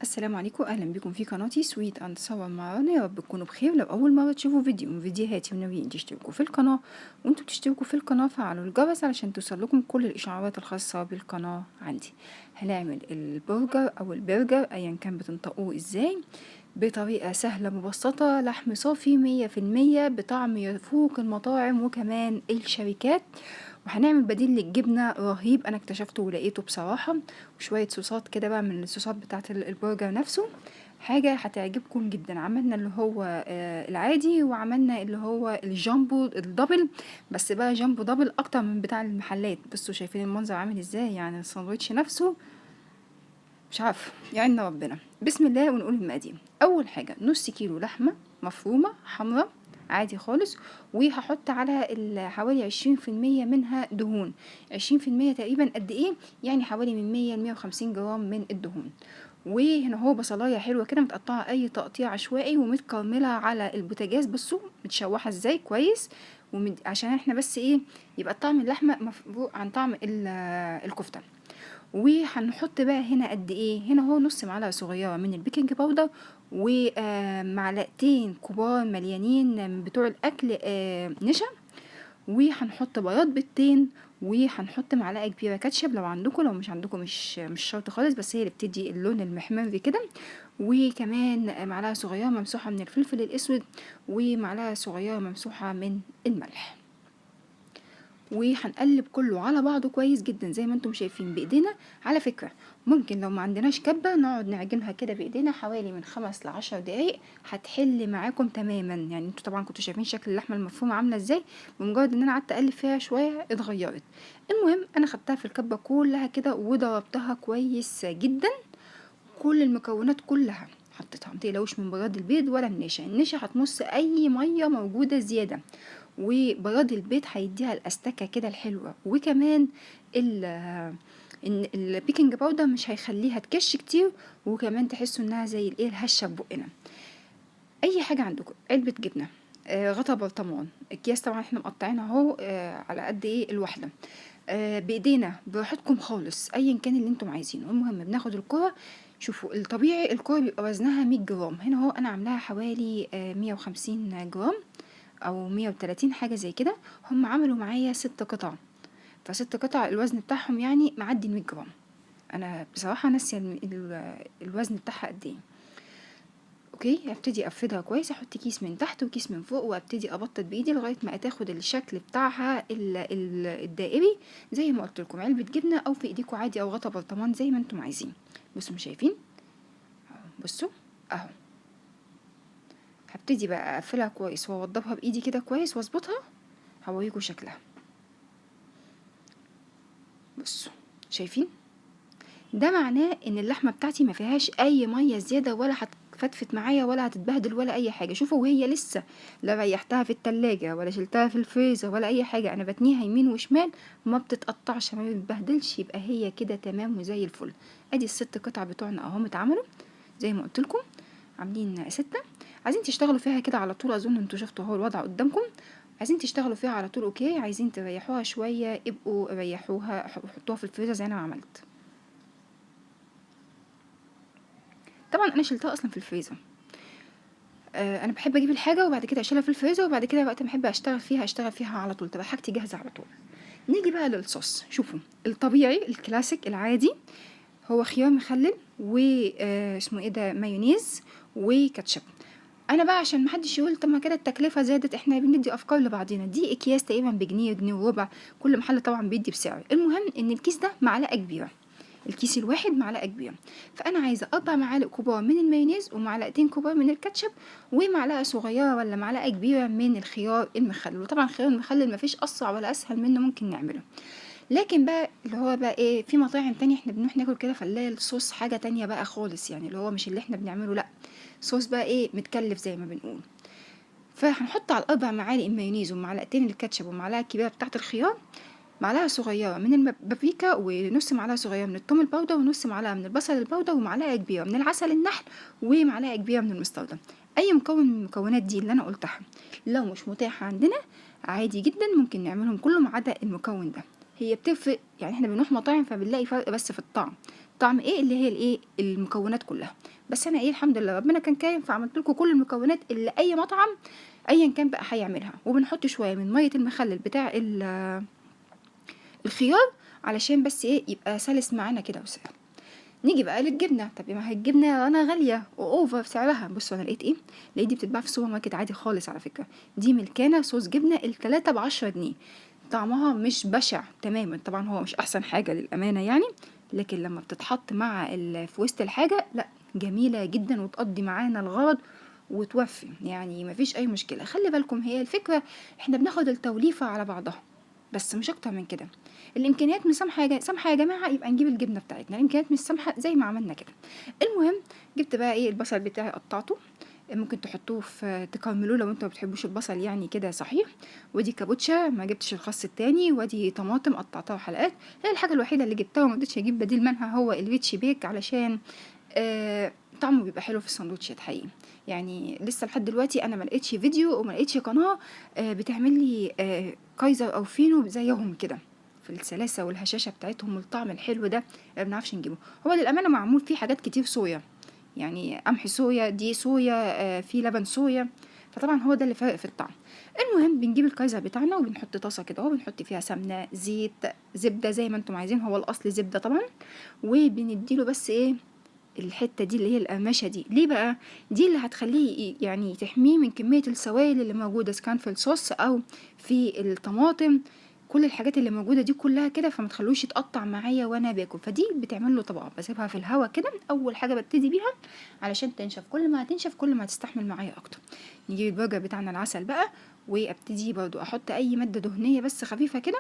السلام عليكم، اهلا بكم في قناتي سويت اند صور معانا. يا رب تكونوا بخير. لو اول مره تشوفوا فيديو من فيديوهاتي وناويين تشتركوا في القناه، وانتوا بتشتركوا في القناه فعلوا الجرس علشان توصل لكم كل الاشعارات الخاصه بالقناه. عندي هنعمل البرجر او البرجر ايا كان بتنطقوه ازاي، بطريقه سهله مبسطه، لحم صافي 100% بطعم يفوق المطاعم وكمان الشركات. وهنعمل بديل للجبنة رهيب أنا اكتشفته ولقيته بصراحة، وشوية صوصات كده بقى من الصوصات بتاعة البرجر نفسه. حاجة هتعجبكم جدا. عملنا اللي هو العادي، وعملنا اللي هو الجامبو الدبل، بس بقى جامبو دبل أكتر من بتاع المحلات. بصوا شايفين المنظر عامل ازاي؟ يعني الساندوتش نفسه مش عارفة يعني ربنا. بسم الله ونقول المقادير. أول حاجة نص كيلو لحمة مفرومة حمرا عادي خالص، وهحط على حوالي 20% منها دهون. 20% تقريبا قد ايه؟ يعني حوالي من 100 ل 150 جرام من الدهون. وهنا هو بصلايه حلوه كده متقطعه اي تقطيع عشوائي ومتكرمله على البوتاجاز. بصوا متشوحه ازاي كويس، عشان احنا بس ايه، يبقى طعم اللحمه مفروق عن طعم الكفته. وهنحط بقى هنا قد ايه؟ هنا هو نص معلقه صغيره من البيكنج باودر، ومعلقتين كبار مليانين من بتوع الاكل نشا، وهنحط بياض بيضتين، وهنحط معلقه كبيره كاتشب لو عندكم. لو مش عندكم مش شرط خالص، بس هي اللي بتدي اللون المحمر كده. وكمان معلقه صغيره ممسوحه من الفلفل الاسود، ومعلقه صغيره ممسوحه من الملح. وهنقلب كله على بعضه كويس جدا زي ما انتم شايفين بايدينا. على فكرة ممكن لو ما عندناش كبة نقعد نعجنها كده بايدينا حوالي من 5 ل10 دقايق، هتحل معاكم تماما. يعني انتوا طبعا كنتوا شايفين شكل اللحمة المفرومة عاملة ازاي، بمجرد ان انا قعدت اقلب فيها شوية اتغيرت. المهم انا خدتها في الكبة كلها كده وضربتها كويس جدا. كل المكونات كلها حطيتها، متقلقوش من بياض البيض ولا النشا. النشا هتمص اي ميه موجوده زياده، وبياض البيض هيديها الاستكه كده الحلوه. وكمان البيكنج باودر مش هيخليها تكش كتير، وكمان تحسوا انها زي الايه الهشه في بقنا. اي حاجه عندكم، علبه جبنه، غطا برطمان، اكياس طبعا احنا مقطعينها اهو على قد ايه الواحده، بايدينا براحتكم خالص ايا كان اللي انتم عايزينه. المهم بناخد الكرة. شوفوا الطبيعي الكرة بيبقى وزنها 100 جرام، هنا هو انا عاملاها حوالي 150 جرام او 130 حاجة زي كده. هم عملوا معايا 6 قطع، فست قطع الوزن بتاعهم يعني معدي 100 جرام. انا بصراحة ناسية الوزن بتاعها قد ايه. اوكي، هبتدي افردها كويس، احط كيس من تحت وكيس من فوق، وابتدي ابطط بايدي لغايه ما تاخد الشكل بتاعها الدائري. زي ما قلت لكم علبه جبنه او في ايديكم عادي او غطا برطمان زي ما انتم عايزين. بصوا مش شايفين اهو؟ بصوا اهو. هبتدي بقى اقفلها كويس واوضبها بايدي كده كويس واظبطها. هوريكم شكلها. بصوا شايفين؟ ده معناه ان اللحمه بتاعتي ما فيهاش اي ميه زياده، ولا هتفتفت معايا ولا هتتبهدل ولا اي حاجه. شوفوا وهي لسه لا ريحتها في التلاجة ولا شلتها في الفريزر ولا اي حاجه، انا بتنيها يمين وشمال ما بتتقطعش ما بتتبهدلش، يبقى هي كده تمام وزي الفل. ادي ال6 قطع بتوعنا اهم اتعملوا زي ما قلت لكم، عاملين 6. عايزين تشتغلوا فيها كده على طول، اظن انتوا شفتوا اهو الوضع قدامكم. عايزين تشتغلوا فيها على طول اوكي، عايزين تريحوها شويه ابقوا ريحوها، حطوها في الفريزر زي انا ما عملت. طبعا انا شلتها اصلا في الفريزر. انا بحب اجيب الحاجه وبعد كده اشيلها في الفريزر، وبعد كده وقت ما احب اشتغل فيها على طول تبقى حاجتي جاهزه على طول. نيجي بقى للصوص. شوفوا الطبيعي الكلاسيك العادي هو خيار مخلل اسمه ايه ده، مايونيز وكاتشب. انا بقى عشان محدش يقول طب ما كده التكلفه زادت، احنا بندي افكار لبعضنا. دي اكياس تقريبا بجنيه جنيه وربع، كل محل طبعا بيدي بسعر. المهم ان الكيس ده معلقه كبيره، الكيس الواحد معلقه كبيره. فانا عايزه 4 معالق كبار من المايونيز ومعلقتين كبار من الكاتشب، ومعلقه صغيره ولا معلقه كبيره من الخيار المخلل. وطبعا الخيار المخلل مفيش اسرع ولا اسهل منه ممكن نعمله. لكن بقى اللي هو بقى ايه، في مطاعم تانية احنا بنروح ناكل كده فنلاقي الصوص حاجه تانية بقى خالص، يعني اللي هو مش اللي احنا بنعمله، لا صوص بقى ايه متكلف زي ما بنقول. فهنحط على ال4 معالق المايونيز ومعلقتين الكاتشب ومعلقه كبيره بتاعه الخيار، معلقه صغيره من البابريكا، ونص معلقه صغيره من الثوم البودر، ونص معلقه من البصل البودر، ومعلقه كبيره من العسل النحل، ومعلقه كبيره من المستردة. اي مكون من المكونات دي اللي انا قلتها لو مش متاح عندنا عادي جدا ممكن نعملهم كله ما عدا المكون ده. هي بتفرق يعني، احنا بنروح مطاعم فبنلاقي فرق بس في الطعم. الطعم ايه اللي هي الايه المكونات كلها. بس انا ايه الحمد لله ربنا كان كريم، فعملت لكم كل المكونات اللي اي مطعم ايا كان بقى هيعملها. وبنحط شويه من ميه المخلل بتاع الخيار علشان بس ايه يبقى سلس معانا كده وسهل. نيجي بقى للجبنه. طب ما هي الجبنه انا غاليه واوفر سعرها. بصوا انا لقيت ايه، لقيت دي بتتباع في السوبر ماركت عادي خالص على فكره. دي ملكانه صوص جبنه ال3 ب10 جنيه. طعمها مش بشع تماما، طبعا هو مش احسن حاجه للامانه يعني، لكن لما بتتحط مع في وسط الحاجه لا جميله جدا وتقضي معانا الغرض وتوفي، يعني مفيش اي مشكله. خلي بالكم هي الفكره احنا بناخد التوليفه على بعضها بس مش اكتر من كده. الامكانيات مش سامحه يا جماعه، يبقى نجيب الجبنه بتاعتنا. الامكانيات مش سامحه زي ما عملنا كده. المهم جبت بقى ايه البصل بتاعي قطعته، ممكن تحطوه في تكرملوه لو انتوا ما بتحبوش البصل يعني كده صحيح. ودي كابوتشا، ما جبتش الخس التاني. ودي طماطم قطعتها حلقات. هي الحاجه الوحيده اللي جبتها وما قدرتش اجيب بديل منها هو الريتش بيك، علشان طعمه بيبقى حلو في الساندوتشات حقيقي. يعني لسه لحد دلوقتي انا ما لقيتش فيديو وما لقيتش قناه بتعمل لي كايزر او فينو زيهم كده في السلاسه والهشاشه بتاعتهم والطعم الحلو ده. ما بنعرفش نجيبه. هو للامانه معمول فيه حاجات كتير صويا، يعني قمح صويا، دي صويا، في لبن صويا، فطبعا هو ده اللي فرق في الطعم. المهم بنجيب الكايزر بتاعنا وبنحط طاسه كده وبنحط فيها سمنه، زيت، زبده زي ما انتم عايزين، هو الاصل زبده طبعا. وبنديله بس ايه الحته دي اللي هي القرمشه دي. ليه بقى؟ دي اللي هتخليه يعني تحميه من كميه السوائل اللي موجوده، سواء في الصوص او في الطماطم، كل الحاجات اللي موجوده دي كلها كده، فما تخلوش يتقطع معايا وانا باكل. فدي بتعمل له طبقه بسيبها في الهواء كده. اول حاجه ببتدي بيها علشان تنشف، كل ما هتنشف كل ما هتستحمل معايا اكتر. نجيب البرجر بتاعنا العسل بقى، وابتدي برضو احط اي ماده دهنيه بس خفيفه كده،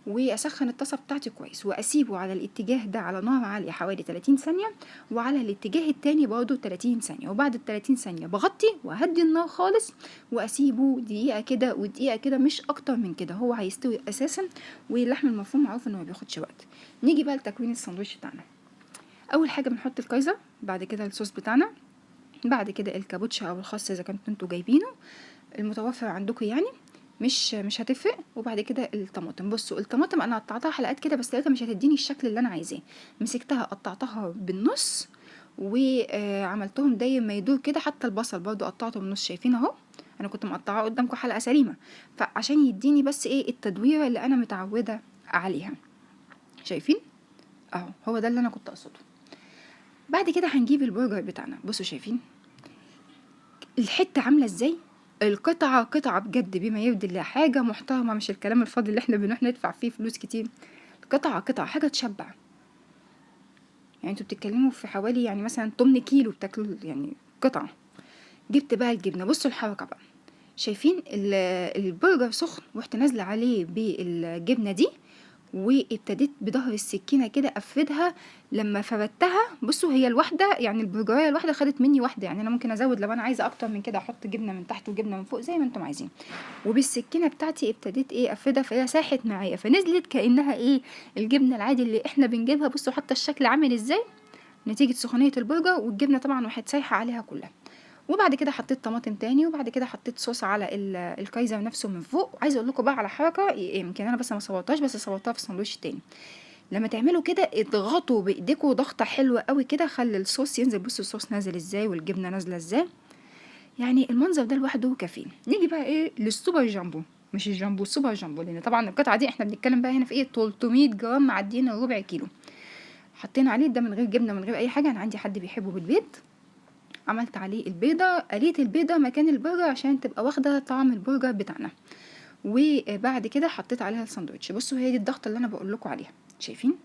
واسخن الطاسه بتاعتي كويس واسيبه على الاتجاه ده على نار عاليه حوالي 30 ثانيه، وعلى الاتجاه التاني برضو 30 ثانيه. وبعد ال 30 ثانيه بغطي واهدي النار خالص واسيبه دقيقه كده ودقيقه كده، مش اكتر من كده، هو هيستوي اساسا. واللحم المفروم معروف انه ما بياخدش وقت. نيجي بقى لتكوين الساندوتش بتاعنا. اول حاجه بنحط الكايزر، بعد كده الصوص بتاعنا، بعد كده الكابوتشا او الخس اذا كنتوا انتوا جايبينه المتوفر عندكم يعني، مش هتفرق. وبعد كده الطماطم. بصوا الطماطم انا قطعتها حلقات كده بس لقيتها مش هتديني الشكل اللي انا عايزاه، مسكتها قطعتها بالنص وعملتهم داير ما يدور كده. حتى البصل برضو قطعته بالنص، شايفين اهو انا كنت مقطعاه قدامكم حلقه سليمه، فعشان يديني بس ايه التدويره اللي انا متعوده عليها. شايفين اهو، هو ده اللي انا كنت اقصده. بعد كده هنجيب البرجر بتاعنا. بصوا شايفين الحته عامله ازاي، القطعه قطعه بجد بما يرضي الله، حاجه محترمه، مش الكلام الفاضي اللي احنا بنروح ندفع فيه فلوس كتير. قطعه حاجه تشبع. يعني انتوا بتتكلموا في حوالي يعني مثلا 8 كيلو بتاكلوا يعني قطعه. جبت بقى الجبنه، بصوا الحركه بقى، شايفين البرجر سخن ورحت نازله عليه بالجبنه دي، وابتديت بظهر السكينه كده افردها. لما فردتها بصوا هي الواحده يعني البرجرايه الواحده خدت مني واحده، يعني انا ممكن ازود لو انا عايزه اكتر من كده، احط جبنه من تحت وجبنه من فوق زي ما انتم عايزين. وبالسكينه بتاعتي ابتديت ايه افردها، فهي ساحت معايا فنزلت كانها ايه الجبنه العادي اللي احنا بنجيبها. بصوا حتى الشكل عامل ازاي نتيجه سخونيه البرجر، والجبنه طبعا راحت سايحه عليها كلها. وبعد كده حطيت طماطم تاني، وبعد كده حطيت صوص على الكايزر نفسه من فوق. وعايزه اقول لكم بقى على حركه يمكن انا بس ما صورتهاش، بس صورتها في الساندوتش تاني. لما تعملوا كده اضغطوا بايديكم ضغطه حلوه قوي كده، خلي الصوص ينزل. بصوا الصوص نازل ازاي والجبنه نازله ازاي، يعني المنظر ده لوحده كافي. نيجي بقى ايه للسوبر جامبو، مش الجامبو، السوبر جامبو، لان طبعا القطعه دي احنا بنتكلم بقى هنا في ايه 300 جرام معديين الربع كيلو. حطينا عليه ده من غير جبنه من غير اي حاجه، انا عندي حد بيحبه بالبيض. عملت عليه البيضه، قليت البيضه مكان البرجر عشان تبقى واخده طعم البرجر بتاعنا. وبعد كده حطيت عليها الساندوتش. بصوا هي دي الضغطه اللي انا بقول لكم عليها، شايفين